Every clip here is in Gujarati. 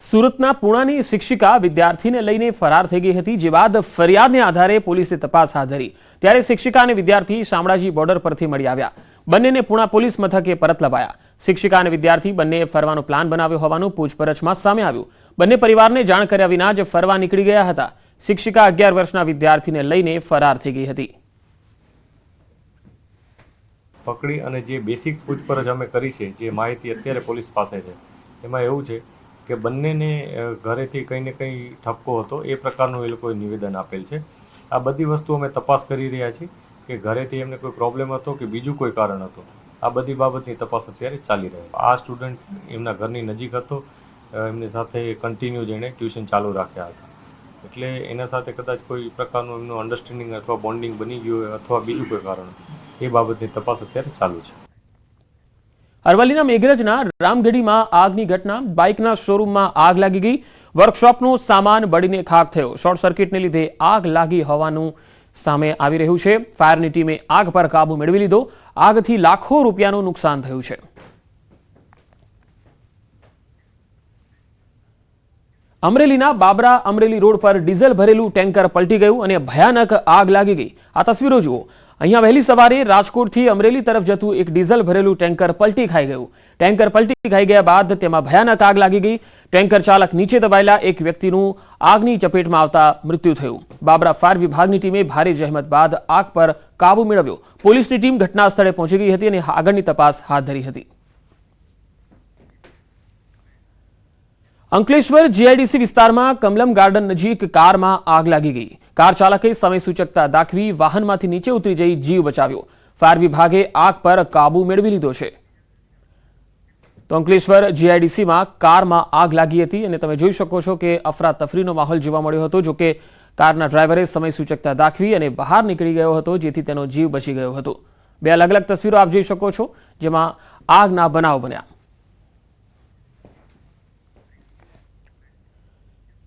સુરતના પુણાની શિક્ષિકા વિદ્યાર્થીને લઈને ફરાર થઈ ગઈ હતી, જે બાદ ફરિયાદને આધારે પોલીસે તપાસ હાથ ધરી। ત્યારે શિક્ષિકા અને વિદ્યાર્થી શામળાજી બોર્ડર પરથી મળી આવ્યા। બંનેને પુણા પોલીસ મથકે પરત લવાયા। શિક્ષિકા અને વિદ્યાર્થી બંનેએ ફરવાનો પ્લાન બનાવ્યો હોવાનું પૂછપરછમાં સામે આવ્યું। બંને પરિવારને જાણ કર્યા વિના જ ફરવા નીકળી ગયા હતા। શિક્ષિકા 11 વર્ષના વિદ્યાર્થીને લઈને ફરાર થઈ ગઈ હતી। પકડી અને જે બેસિક પૂછપરછ અમે કરી છે, જે માહિતી અત્યારે પોલીસ પાસે છે, એમાં એવું છે કે બંનેને ઘરેથી કંઈ ને કંઈ ઠપકો હતો, એ પ્રકારનું એ લોકોએ નિવેદન આપેલ છે। આ બધી વસ્તુ અમે તપાસ કરી રહ્યા છીએ કે ઘરેથી એમને કોઈ પ્રોબ્લેમ હતો કે બીજું કોઈ કારણ હતું। આ બધી બાબતની તપાસ અત્યારે ચાલી રહી છે। આ સ્ટુડન્ટ એમના ઘરની નજીક હતો, એમની સાથે કન્ટિન્યુ જેણે ટ્યુશન ચાલુ રાખ્યા હતા, એટલે એના સાથે કદાચ કોઈ પ્રકારનું એમનું અન્ડરસ્ટેન્ડિંગ અથવા બોન્ડિંગ બની ગયું હોય અથવા બીજું કોઈ કારણ, એ બાબતની તપાસ અત્યારે ચાલુ છે। અરવલ્લીના મેઘરજના રામગઢીમાં આગની ઘટના। બાઇકના શોરૂમમાં આગ લાગી ગઈ। વર્કશોપનો સામાન બળીને ખાખ થયો। શોર્ટ સર્કિટને લીધે આગ લાગી હોવાનું સામે આવી રહ્યું છે। ફાયરની ટીમે આગ પર કાબુ મેળવી લીધો। આગથી લાખો રૂપિયાનું નુકસાન થયું છે। અમરેલીના બાબરા અમરેલી રોડ પર ડીઝલ ભરેલું ટેન્કર પલટી ગયું અને ભયાનક આગ લાગી ગઈ। આ તસવીરો જુઓ। અહીંયા વહેલી સવારે રાજકોટથી અમરેલી તરફ જતું એક ડીઝલ ભરેલું ટેન્કર પલટી ખાઈ ગયું। ટેન્કર પલટી ખાઈ ગયા બાદ તેમાં ભયાનક આગ લાગી ગઈ। ટેન્કર ચાલક નીચે દબાયેલા એક વ્યક્તિનું આગની ચપેટમાં આવતા મૃત્યુ થયું। બાબરા ફાયર વિભાગની ટીમે ભારે જહેમત બાદ આગ પર કાબુ મેળવ્યો। પોલીસની ટીમ ઘટના સ્થળે પહોંચી ગઈ હતી અને આગળની તપાસ હાથ ધરી હતી। અંકલેશ્વર જીઆઈડીસી વિસ્તારમાં કમલમ ગાર્ડન નજીક કારમાં આગ લાગી ગઈ। કાર ચાલકે સમય સૂચકતા દાખવી વાહનમાંથી નીચે ઉતરી જઈ જીવ બચાવ્યો। ફાયર વિભાગે આગ પર કાબુ મેળવી લીધો છે। તો અંકલેશ્વર જીઆઈડીસીમાં કારમાં આગ લાગી હતી અને તમે જોઈ શકો છો કે અફરાતફરીનો માહોલ જોવા મળ્યો હતો। જોકે કારના ડ્રાઈવરે સમય સૂચકતા દાખવી અને બહાર નીકળી ગયો હતો, જેથી તેનો જીવ બચી ગયો હતો। બે અલગ અલગ તસવીરો આપ જોઈ શકો છો, જેમાં આગના બનાવ બન્યા।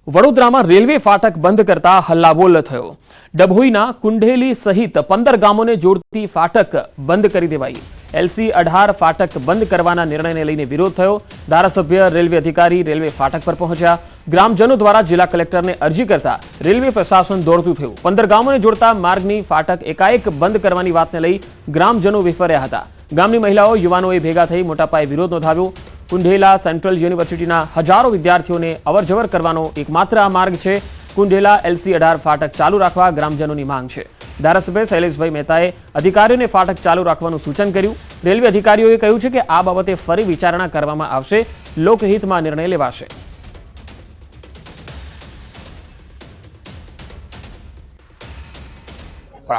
વડોદરામાં રેલવે ફાટક બંધ કરતા હલ્લાબોલ થયો। ડભોઈના કુંઢેલી સહિત 15 ગામોને જોડતી ફાટક બંધ કરી દેવાઈ। LC18 ફાટક બંધ કરવાના નિર્ણયને લઈને વિરોધ થયો। ધારાસભ્ય, રેલવે અધિકારી રેલવે ફાટક પર પહોંચ્યા। ગ્રામજનો દ્વારા જિલ્લા કલેક્ટરને અરજી કરતા રેલવે પ્રશાસન દોડતું થયું। 15 ગામોને જોડતા માર્ગની ફાટક એકાએક બંધ કરવાની વાતને લઈ ગ્રામજનો વિફર્યા હતા। ગામની મહિલાઓ, યુવાનોએ ભેગા થઈ મોટા પાયે વિરોધ નોંધાવ્યો। કુંઢેલા સેન્ટ્રલ યુનિવર્સિટીના હજારો વિદ્યાર્થીઓને અવરજવર કરવાનો એકમાત્ર આ માર્ગ છે। કુંઢેલા LC18 ફાટક ચાલુ રાખવા ગ્રામજનોની માંગ છે। ધારાસભ્ય શૈલેષભાઈ મહેતાએ અધિકારીઓને ફાટક ચાલુ રાખવાનું સૂચન કર્યું। રેલવે અધિકારીઓએ કહ્યું છે કે આ બાબતે ફરી વિચારણા કરવામાં આવશે, લોકહિતમાં નિર્ણય લેવાશે।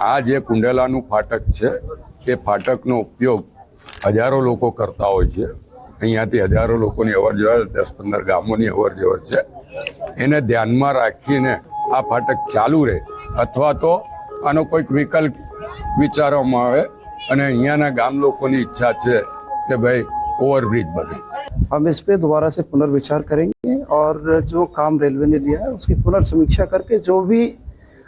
આ જે કુંઢેલાનું ફાટક છે, એ ફાટકનો ઉપયોગ હજારો લોકો કરતા હોય છે। અહીંયાથી હજારો લોકોની અવરજવર, 10-15 ગામોની અવરજવર છે। એને ધ્યાનમાં રાખીને આ ફાટક ચાલુ રહે અથવા તો આનો કોઈક વિકલ્પ વિચારવામાં આવે। અને અહીંયાના ગામ લોકોની ઈચ્છા છે કે ભાઈ ઓવરબ્રિજ બને। हम इस पे दोबारा से पुनर्विचार करेंगे और जो काम रेलवे ने दिया है उसकी पुनर्समीक्षा करके जो भी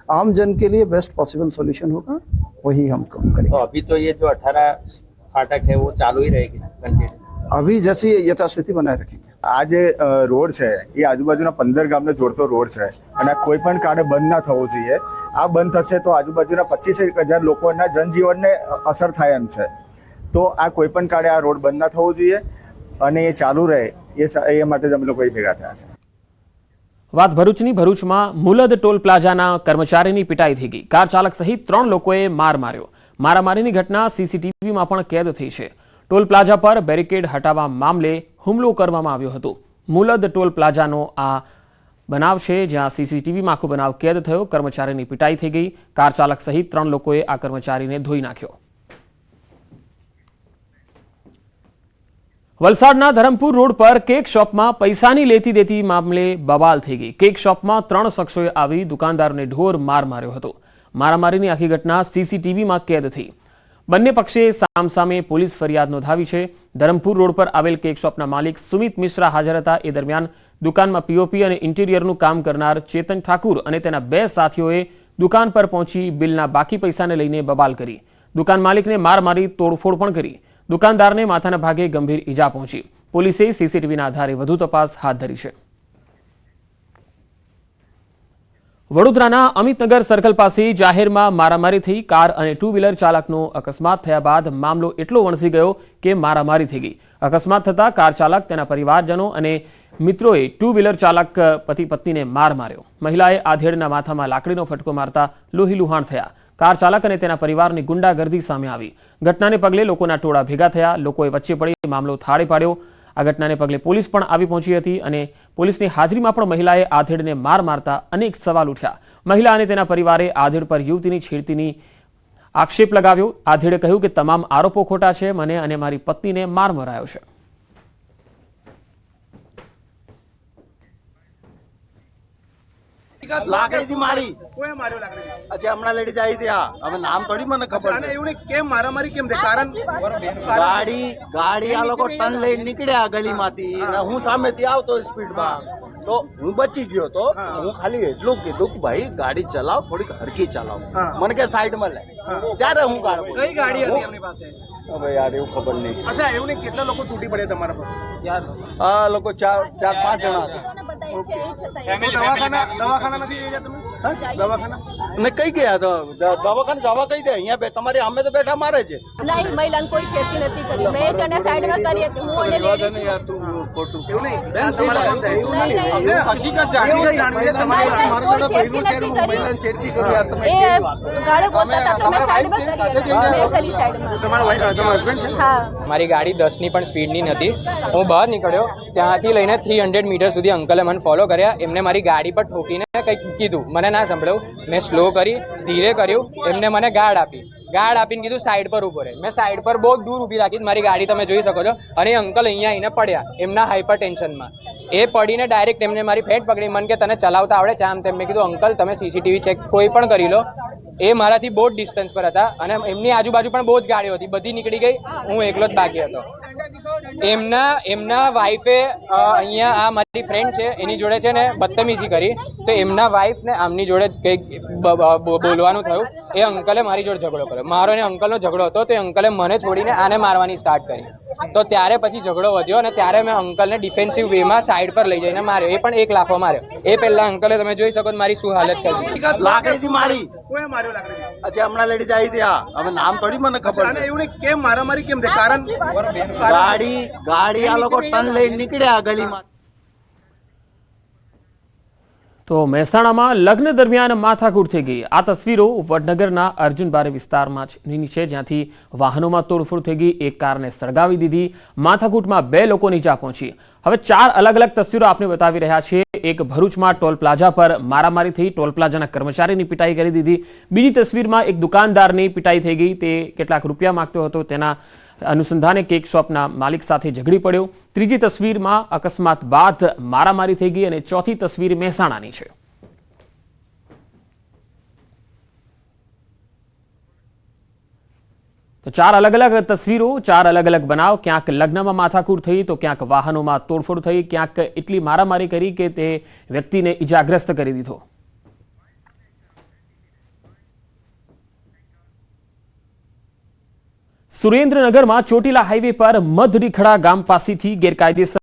आम जन के लिए बेस्ट पॉसिबल सॉल्यूशन होगा वही हम काम करेंगे। तो अभी तो ये जो 18 फाटक है वो चालू ही रहेगी कंटिन्यू? अभी जैसी यथास्थिति बनाए रखेंगे। આ જે રોડ છે એ આજુબાજુના 15 ગામને જોડતો રોડ છે અને કોઈ પણ કારણે બંધ ના થવો જોઈએ। આ બંધ થશે તો આજુબાજુના 25,000 લોકોના જનજીવનને અસર થાય એમ છે। તો આ કોઈ પણ કારણે આ રોડ બંધ ના થવો જોઈએ અને એ ચાલુ રહે, એ માટે જ અમે લોકો ભેગા થયા છે। વાત ભરૂચની। ભરૂચમાં મુલદ ટોલ પ્લાઝાના કર્મચારીની પિટાઈ થઈ ગઈ। કાર ચાલક સહિત 3 લોકોએ માર માર્યો। મારામારીની ઘટના CCTVમાં પણ કેદ થઈ છે। ટોલ પ્લાઝા પર બેરિકેડ હટાવવા મામલે હુમલો કરવામાં આવ્યો હતો। મુલદ ટોલ પ્લાઝાનો આ બનાવ છે, જ્યાં CCTVમાં આખો બનાવ કેદ થયો। કર્મચારીની પિટાઈ થઈ ગઈ। કાર ચાલક સહિત 3 લોકોએ આ કર્મચારીને ધોઈ નાખ્યો। વલસાડના ધરમપુર રોડ પર કેક શોપમાં પૈસાની લેતી દેતી મામલે બવાલ થઈ ગઈ। કેક શોપમાં 3 શખ્સોએ આવી દુકાનદારોને ઢોર માર માર્યો હતો। મારામારીની આખી ઘટના CCTVમાં કેદ થઈ। બંને પક્ષે સામસામે પોલીસ ફરિયાદ નોંધાવી છે। ધરમપુર રોડ પર આવેલ કેક શોપના માલિક સુમિત મિશ્રા હાજર હતા। એ દરમિયાન દુકાનમાં POP અને ઇન્ટિરિયરનું કામ કરનાર ચેતન ઠાકુર અને તેના 2 સાથીઓએ દુકાન પર પહોંચી બિલના બાકી પૈસાને લઈને બબાલ કરી। દુકાન માલિકને માર મારી તોડફોડ પણ કરી। દુકાનદારને માથાના ભાગે ગંભીર ઈજા પહોંચી। પોલીસે CCTVના આધારે વધુ તપાસ હાથ ધરી છે। વડોદરાના અમિતનગર સર્કલ પાસે જાહેરમાં મારામારી થઈ. કાર અને ટુ વ્હીલર ચાલકનો અકસ્માત થયા બાદ મામલો એટલો વણસી ગયો કે મારામારી થઈ ગઈ. અકસ્માત થતા કાર ચાલક, તેના પરિવારજનો અને મિત્રોએ ટુ વ્હીલર ચાલક પતિ પત્નીને માર માર્યો. મહિલાએ આધેડના માથામાં લાકડીનો ફટકો મારતા લોહીલુહાણ થયા. કાર ચાલક અને તેના પરિવારની ગુંડાગર્દી સામે આવી. ઘટનાને પગલે લોકોના ટોળા ભેગા થયા. લોકોએ વચ્ચે પડી મામલો થાળે પાડ્યો. આ ઘટનાને પગલે પોલીસ પણ આવી પહોંચી હતી અને પોલીસની હાજરીમાં પણ મહિલાએ આધેડને માર મારતા અનેક સવાલ ઉઠ્યા. મહિલા અને તેના પરિવારે આધેડ પર યુવતીની છેડતીની આક્ષેપ લગાવ્યો. આધેડે કહ્યું કે તમામ આરોપો ખોટા છે. મને અને મારી પત્નીને માર મરાયો છે. લાકડીથી મારી કોઈ માર્યો લાકડી અચ્છા હમણાં લેડી જાય ત્યાં હવે નામ થોડી મને ખબર અને છે. એવું કેમ મારામારી કેમ છે કારણ ગાડી આ લોકો ટન લઈને નીકળ્યા ગલીમાંથી ને હું સામેથી આવતો સ્પીડમાં તો હું બચી ગયો તો હું ખાલી એટલું કીધું કે ભાઈ ગાડી ચલાવ થોડીક હરકી ચલાવ. મને કે સાઈડમાં લે ત્યારે હું ગાડી કઈ ગાડી હતી એમની પાસે હવે યાર એવું ખબર નહીં. અચ્છા એવું નહીં કેટલા લોકો તૂટી પડ્યા તમારા પર આ લોકો ચાર પાંચ જણા હતા. દવાખાના નથી ગયા તમે દવાખાના ને કઈ ગયા તો દવાખાને જવા કઈ દે અહીંયા તમારી અમે તો બેઠા મારે છે. નહીં મહિલાને કોઈ ખેતી નથી કરી. મેં જ અને સાઈડમાં કરી હતી. હું અને લેડી છું. યાર તું ખોટું એવું નહીં બેન નહીં, તમારા નહીં, નહીં. હકીકત જાણવી છે તમારી મારું તો ભેગું છે ને હું મહિલાને છેડતી કરી યાર તમે એ ગાળો બોલતા હતા તો મેં સાઈડમાં કરી હતી. મેં કરી સાઈડમાં. તમારા હસબન્ડ છે હા મારી ગાડી 10 ની પણ સ્પીડની નથી. હું બહાર નીકળ્યો, ત્યાંથી લઈને 300 મીટર સુધી અંકલે મને ફોલો કર્યા. એમને મારી ગાડી પર ઠોકીને કંઈક કીધું, મને ના સંભળાયું. મેં સ્લો કરી, ધીરે કર્યું. એમને મને ગાર્ડ આપીને કીધું સાઈડ પર ઉભો રહે. મેં સાઈડ પર બહુ દૂર ઊભી રાખી. મારી ગાડી તમે જોઈ શકો છો. અને એ અંકલ અહીંયા આવીને પડ્યા એમના હાઈપર ટેન્શનમાં. એ પડીને ડાયરેક્ટ એમને મારી ફેટ પકડી. મને કે તને ચલાવતા આવડે છે? આમ તેમ. મેં કીધું અંકલ તમે સીસીટીવી ચેક કોઈ પણ કરી લો. એ મારાથી બહુ જ ડિસ્ટન્સ પર હતા અને એમની આજુબાજુ પણ બહુ જ ગાડીઓ હતી. બધી નીકળી ગઈ, હું એકલો જ બાકી હતો. એમના વાઈફે અહીંયા આ મારી ફ્રેન્ડ છે એની જોડે છે ને બદતમીજી કરી. તો એમના વાઈફ ને આમની જોડે કંઈક બોલવાનું થયું. એ અંકલે મારી જોડે ઝઘડો કર્યો. મારો ને અંકલનો ઝઘડો હતો. તો એ અંકલે મને છોડીને આને મારવાની સ્ટાર્ટ કરી. તો ત્યારે પછી ઝઘડો વધ્યો અને ત્યારે મેં અંકલને ડિફેન્સિવ વેમાં સાઈડ પર લઈ જઈને માર્યો. એ પણ એક લાફો માર્યો. એ પહેલા અંકલે તમે જોઈ શકો મારી શું હાલત કરી. લાકડીથી મારી કોઈ માર્યો લાકડી અચ્છા હમણાં લેડી જાય ત્યાં હવે નામ થોડી મને ખબર અને છે. એવું નહીં કેમ મારામારી કેમ છે કારણ ગાડી આ લોકો ટન લઈને નીકળ્યા ગલીમાં. તો મહેસાણામાં લગ્ન દરમિયાન માથાકૂટ થઈ ગઈ. આ તસવીરો વડનગરના અર્જુનબારી વિસ્તારમાં છે, જ્યાંથી વાહનોમાં તોડફોડ થઈ ગઈ. એક કારને સળગાવી દીધી. માથાકૂટમાં 2 લોકોને ઈજા પહોંચી. હવે 4 અલગ અલગ તસવીરો આપણે બતાવી રહ્યા છીએ. એક ભરૂચમાં ટોલ પ્લાઝા પર મારામારી થઈ. ટોલ પ્લાઝાના કર્મચારીની પિટાઈ કરી દીધી. બીજી તસવીરમાં એક દુકાનદારની પિટાઈ થઈ ગઈ. તે કેટલાક રૂપિયા માંગતો હતો. તેના અનુસંધાને કેક શોપના માલિક સાથે ઝઘડી પડ્યો. ત્રીજી તસવીરમાં અકસ્માત બાદ મારામારી થઈ ગઈ અને ચોથી તસવીર મહેસાણાની છે. તો 4 અલગ અલગ તસવીરો, 4 અલગ અલગ બનાવ. ક્યાંક લગ્નમાં માથાકૂટ થઈ તો ક્યાંક વાહનોમાં તોડફોડ થઈ, ક્યાંક એટલી મારામારી કરી કે તે વ્યક્તિને ઇજાગ્રસ્ત કરી દીધો. સુરેન્દ્રનગરમાં ચોટીલા હાઈવે પર મધડીખડા ગામ પાસેથી ગેરકાયદેસર